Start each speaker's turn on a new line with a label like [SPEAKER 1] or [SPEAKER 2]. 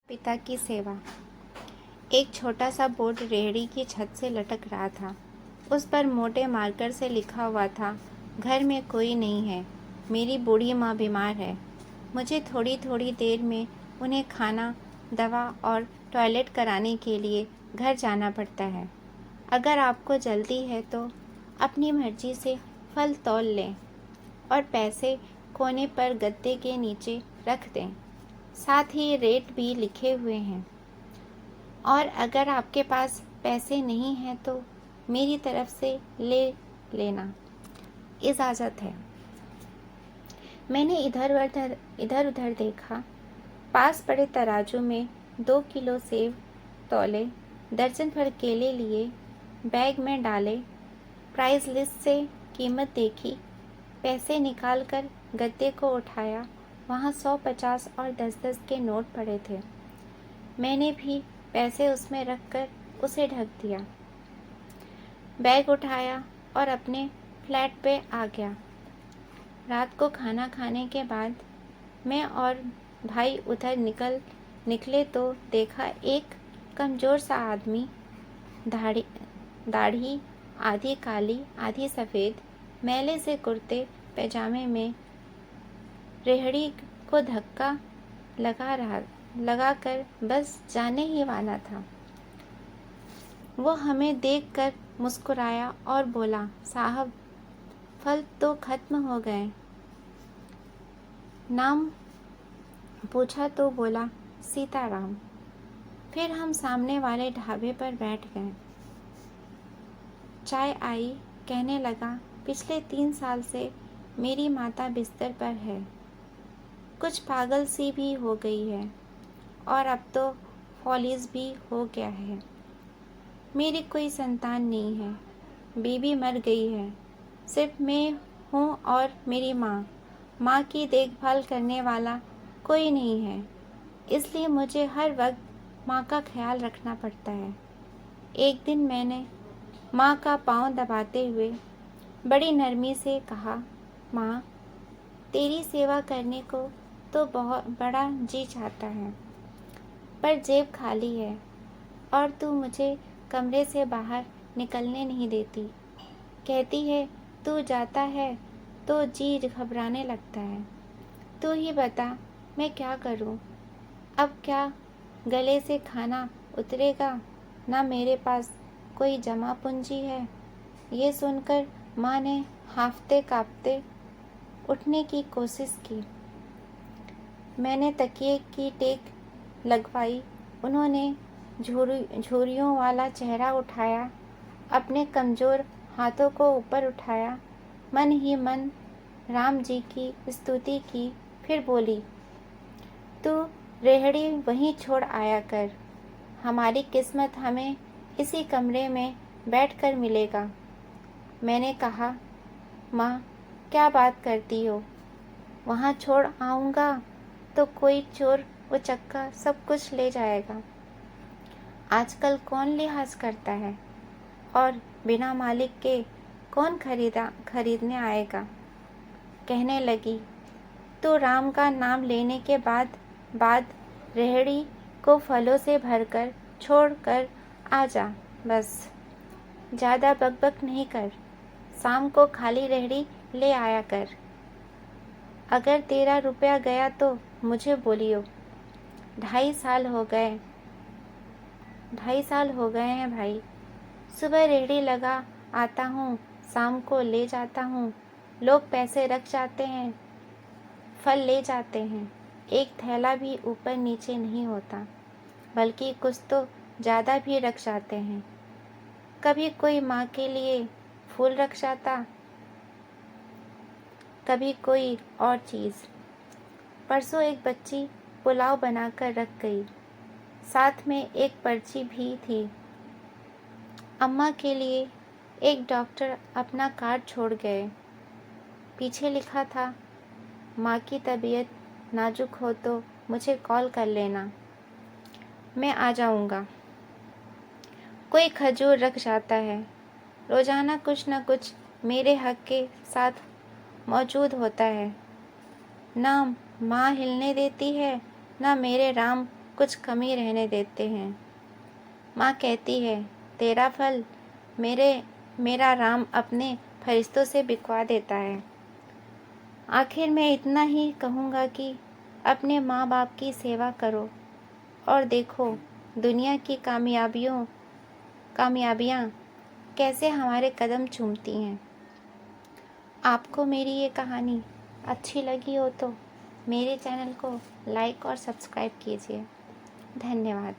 [SPEAKER 1] पिता की सेवा। एक छोटा सा बोर्ड रेहड़ी की छत से लटक रहा था। उस पर मोटे मार्कर से लिखा हुआ था, घर में कोई नहीं है, मेरी बूढ़ी माँ बीमार है, मुझे थोड़ी थोड़ी देर में उन्हें खाना, दवा और टॉयलेट कराने के लिए घर जाना पड़ता है। अगर आपको जल्दी है तो अपनी मर्जी से फल तौल लें और पैसे कोने पर गद्दे के नीचे रख दें। साथ ही रेट भी लिखे हुए हैं। और अगर आपके पास पैसे नहीं हैं तो मेरी तरफ से ले लेना, इजाज़त है। मैंने इधर उधर देखा। पास पड़े तराजू में 2 किलो सेब तौले, दर्जन भर केले लिए, बैग में डाले, प्राइस लिस्ट से कीमत देखी, पैसे निकाल कर गद्दे को उठाया। वहाँ 100, 50 और 10-10 के नोट पड़े थे। मैंने भी पैसे उसमें रखकर उसे ढक दिया। बैग उठाया और अपने फ्लैट पे आ गया। रात को खाना खाने के बाद मैं और भाई उधर निकले तो देखा एक कमज़ोर सा आदमी, दाढ़ी आधी काली आधी सफ़ेद, मैले से कुर्ते पैजामे में रेहड़ी को धक्का लगाकर बस जाने ही वाला था। वो हमें देखकर मुस्कुराया और बोला, साहब, फल तो खत्म हो गए। नाम पूछा तो बोला, सीताराम। फिर हम सामने वाले ढाबे पर बैठ गए। चाय आई। कहने लगा, पिछले 3 साल से मेरी माता बिस्तर पर है, कुछ पागल सी भी हो गई है और अब तो फॉलीज भी हो गया है। मेरी कोई संतान नहीं है, बीबी मर गई है, सिर्फ मैं हूँ और मेरी माँ। माँ की देखभाल करने वाला कोई नहीं है, इसलिए मुझे हर वक्त माँ का ख्याल रखना पड़ता है। एक दिन मैंने माँ का पाँव दबाते हुए बड़ी नरमी से कहा, माँ, तेरी सेवा करने को तो बहुत बड़ा जी चाहता है, पर जेब खाली है और तू मुझे कमरे से बाहर निकलने नहीं देती। कहती है तू जाता है तो जी घबराने लगता है। तू ही बता मैं क्या करूं? अब क्या गले से खाना उतरेगा? ना मेरे पास कोई जमा पूंजी है। ये सुनकर माँ ने हांफते कांपते उठने की कोशिश की। मैंने तकिए की टेक लगवाई। उन्होंने झुर्रियों वाला चेहरा उठाया, अपने कमज़ोर हाथों को ऊपर उठाया, मन ही मन राम जी की स्तुति की, फिर बोली, तू रेहड़ी वहीं छोड़ आया कर, हमारी किस्मत हमें इसी कमरे में बैठकर मिलेगा। मैंने कहा, माँ, क्या बात करती हो? वहाँ छोड़ आऊँगा तो कोई चोर उचक्का सब कुछ ले जाएगा। आजकल कौन लिहाज करता है और बिना मालिक के कौन खरीदने आएगा। कहने लगी, तो राम का नाम लेने के बाद रेहड़ी को फलों से भरकर छोड़कर आ जा, बस ज़्यादा बकबक नहीं कर। शाम को खाली रेहड़ी ले आया कर। अगर तेरा रुपया गया तो मुझे बोलियो। 2.5 साल हो गए हैं भाई। सुबह रेहड़ी लगा आता हूँ, शाम को ले जाता हूँ। लोग पैसे रख जाते हैं, फल ले जाते हैं। एक थैला भी ऊपर नीचे नहीं होता, बल्कि कुछ तो ज़्यादा भी रख जाते हैं। कभी कोई माँ के लिए फूल रख जाता, कभी कोई और चीज़। परसों एक बच्ची पुलाव बनाकर रख गई, साथ में एक पर्ची भी थी। अम्मा के लिए एक डॉक्टर अपना कार्ड छोड़ गए। पीछे लिखा था, माँ की तबीयत नाजुक हो तो मुझे कॉल कर लेना, मैं आ जाऊँगा। कोई खजूर रख जाता है। रोज़ाना कुछ न कुछ मेरे हक के साथ मौजूद होता है। ना माँ हिलने देती है, ना मेरे राम कुछ कमी रहने देते हैं। माँ कहती है, तेरा फल मेरा राम अपने फरिश्तों से बिकवा देता है। आखिर मैं इतना ही कहूँगा कि अपने माँ बाप की सेवा करो और देखो दुनिया की कामयाबियाँ कैसे हमारे कदम चूमती हैं। आपको मेरी ये कहानी अच्छी लगी हो तो मेरे चैनल को लाइक और सब्सक्राइब कीजिए। धन्यवाद।